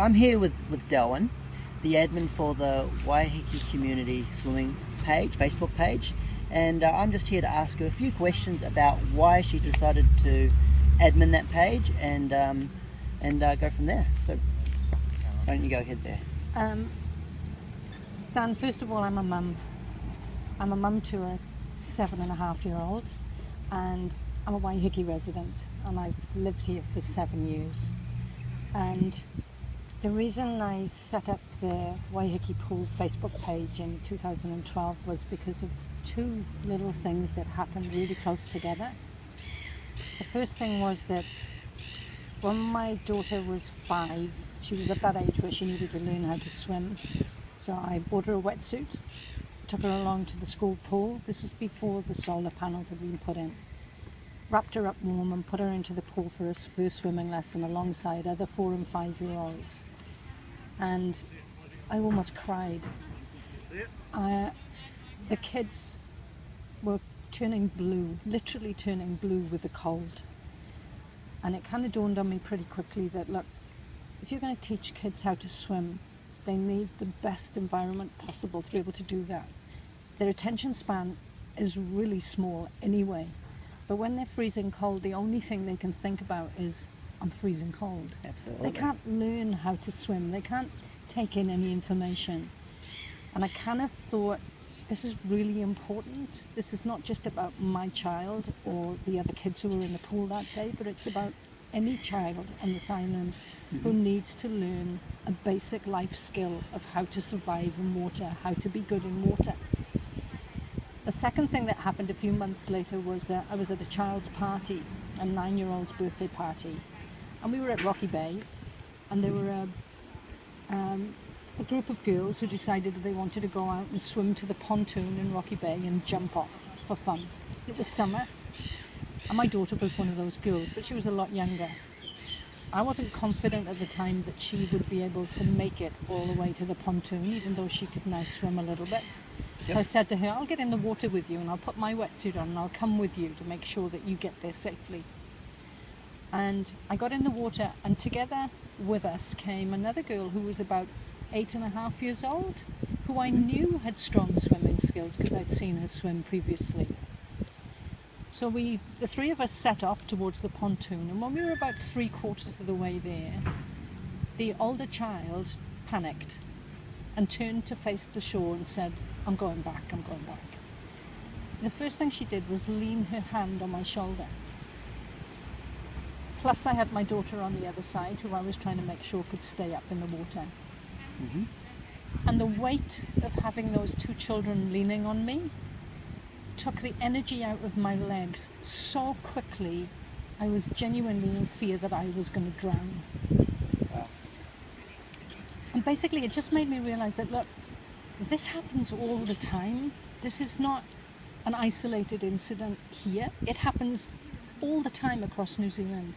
I'm here with Delwyn, the admin for the Waiheke Community Swimming page, Facebook page, and I'm just here to ask her a few questions about why she decided to admin that page and go from there. So why don't you go ahead there? Dan, first of all, I'm a mum. I'm a mum to a 7.5-year-old, and I'm a Waiheke resident, and I've lived here for 7 years. And the reason I set up the Waiheke Pool Facebook page in 2012 was because of two little things that happened really close together. The first thing was that when my daughter was 5, she was at that age where she needed to learn how to swim. So I bought her a wetsuit, took her along to the school pool. This was before the solar panels had been put in. Wrapped her up warm and put her into the pool for her first swimming lesson alongside other 4- and 5-year-olds. And I almost cried. The kids were turning blue, literally turning blue with the cold. And it kind of dawned on me pretty quickly that, look, if you're going to teach kids how to swim, they need the best environment possible to be able to do that. Their attention span is really small anyway. But when they're freezing cold, the only thing they can think about is, I'm freezing cold. Absolutely. They can't learn how to swim. They can't take in any information. And I kind of thought, this is really important. This is not just about my child or the other kids who were in the pool that day, but it's about any child on this island who needs to learn a basic life skill of how to survive in water, how to be good in water. The second thing that happened a few months later was that I was at a child's party, a 9-year-old's birthday party, and we were at Rocky Bay, and there were a group of girls who decided that they wanted to go out and swim to the pontoon in Rocky Bay and jump off for fun. It was summer, and my daughter was one of those girls, but she was a lot younger. I wasn't confident at the time that she would be able to make it all the way to the pontoon, even though she could now swim a little bit. So I said to her, I'll get in the water with you and I'll put my wetsuit on and I'll come with you to make sure that you get there safely. And I got in the water, and together with us came another girl who was about 8.5 years old, who I knew had strong swimming skills because I'd seen her swim previously. So the three of us set off towards the pontoon, and when we were about 3/4 of the way there, the older child panicked and turned to face the shore and said, I'm going back, I'm going back. The first thing she did was lean her hand on my shoulder. Plus I had my daughter on the other side, who I was trying to make sure could stay up in the water. And the weight of having those two children leaning on me took the energy out of my legs so quickly, I was genuinely in fear that I was going to drown. And basically it just made me realize that, look, this happens all the time. This is not an isolated incident here. It happens all the time across New Zealand.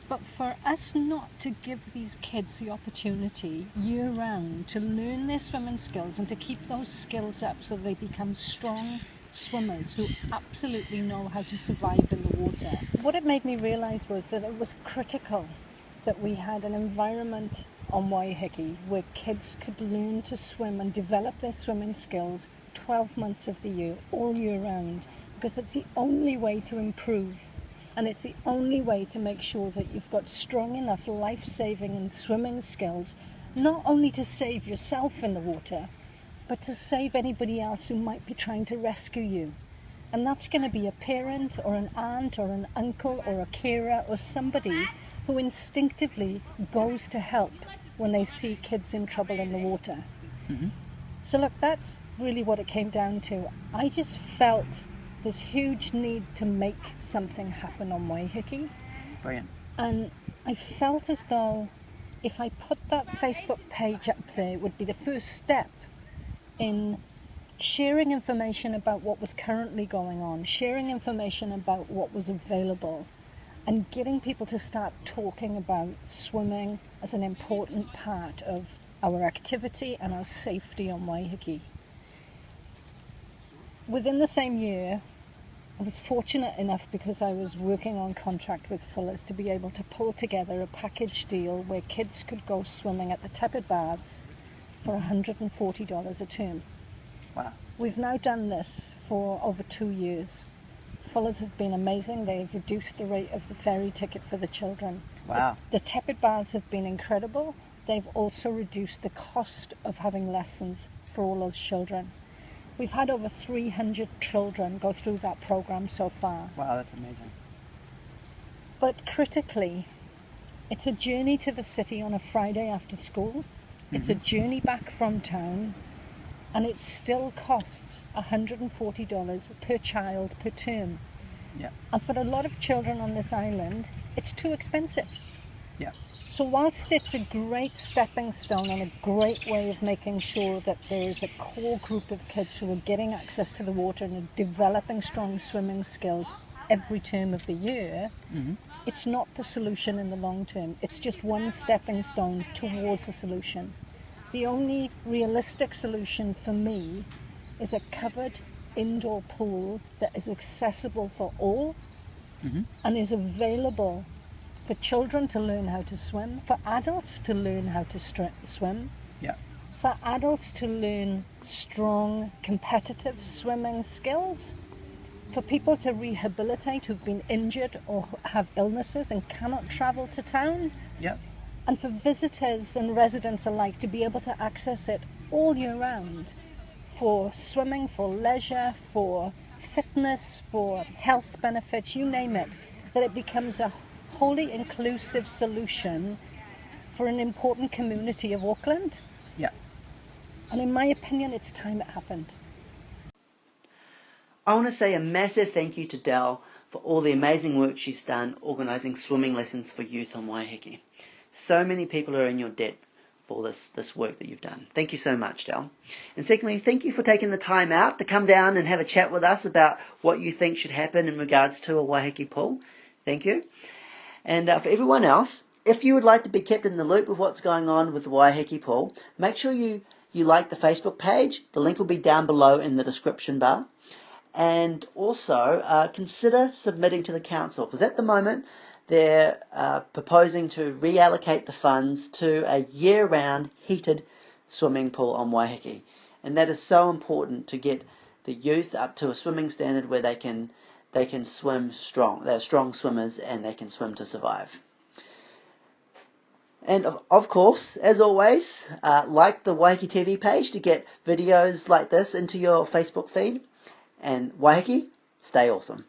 But for us not to give these kids the opportunity year-round to learn their swimming skills and to keep those skills up so they become strong swimmers who absolutely know how to survive in the water. What it made me realize was that it was critical that we had an environment on Waiheke where kids could learn to swim and develop their swimming skills 12 months of the year, all year round, because it's the only way to improve. And it's the only way to make sure that you've got strong enough life-saving and swimming skills, not only to save yourself in the water, but to save anybody else who might be trying to rescue you. And that's going to be a parent or an aunt or an uncle or a carer or somebody who instinctively goes to help when they see kids in trouble in the water. So look, that's really what it came down to. I just felt this huge need to make something happen on Waiheke. Brilliant. And I felt as though if I put that Facebook page up there, it would be the first step in sharing information about what was currently going on, sharing information about what was available, and getting people to start talking about swimming as an important part of our activity and our safety on Waiheke. Within the same year, I was fortunate enough, because I was working on contract with Fuller's, to be able to pull together a package deal where kids could go swimming at the tepid baths for $140 a term. Wow. We've now done this for over 2 years. Fuller's have been amazing. They've reduced the rate of the ferry ticket for the children. Wow. The tepid baths have been incredible. They've also reduced the cost of having lessons for all those children. We've had over 300 children go through that program so far. Wow, that's amazing. But critically, it's a journey to the city on a Friday after school. It's a journey back from town, and it still costs $140 per child per term. Yeah. And for a lot of children on this island, it's too expensive. Yeah. So whilst it's a great stepping stone and a great way of making sure that there is a core group of kids who are getting access to the water and are developing strong swimming skills every term of the year, it's not the solution in the long term. It's just one stepping stone towards a solution. The only realistic solution for me is a covered indoor pool that is accessible for all and is available for children to learn how to swim, for adults to learn how to swim, for adults to learn strong competitive swimming skills, for people to rehabilitate who've been injured or have illnesses and cannot travel to town, and for visitors and residents alike to be able to access it all year round, for swimming, for leisure, for fitness, for health benefits, you name it, that it becomes a wholly inclusive solution for an important community of Auckland. Yeah. And in my opinion, it's time it happened. I want to say a massive thank you to Del for all the amazing work she's done organising swimming lessons for youth on Waiheke. So many people are in your debt for this work that you've done. Thank you so much, Del. And secondly, thank you for taking the time out to come down and have a chat with us about what you think should happen in regards to a Waiheke pool. Thank you. And for everyone else, if you would like to be kept in the loop with what's going on with the Waiheke pool, make sure you like the Facebook page. The link will be down below in the description bar. And also consider submitting to the council, because at the moment they're proposing to reallocate the funds to a year-round heated swimming pool on Waiheke. And that is so important to get the youth up to a swimming standard where they can swim strong. They're strong swimmers and they can swim to survive. And of course, as always, like the Waiheke-TV page to get videos like this into your Facebook feed. And Waiheke, stay awesome.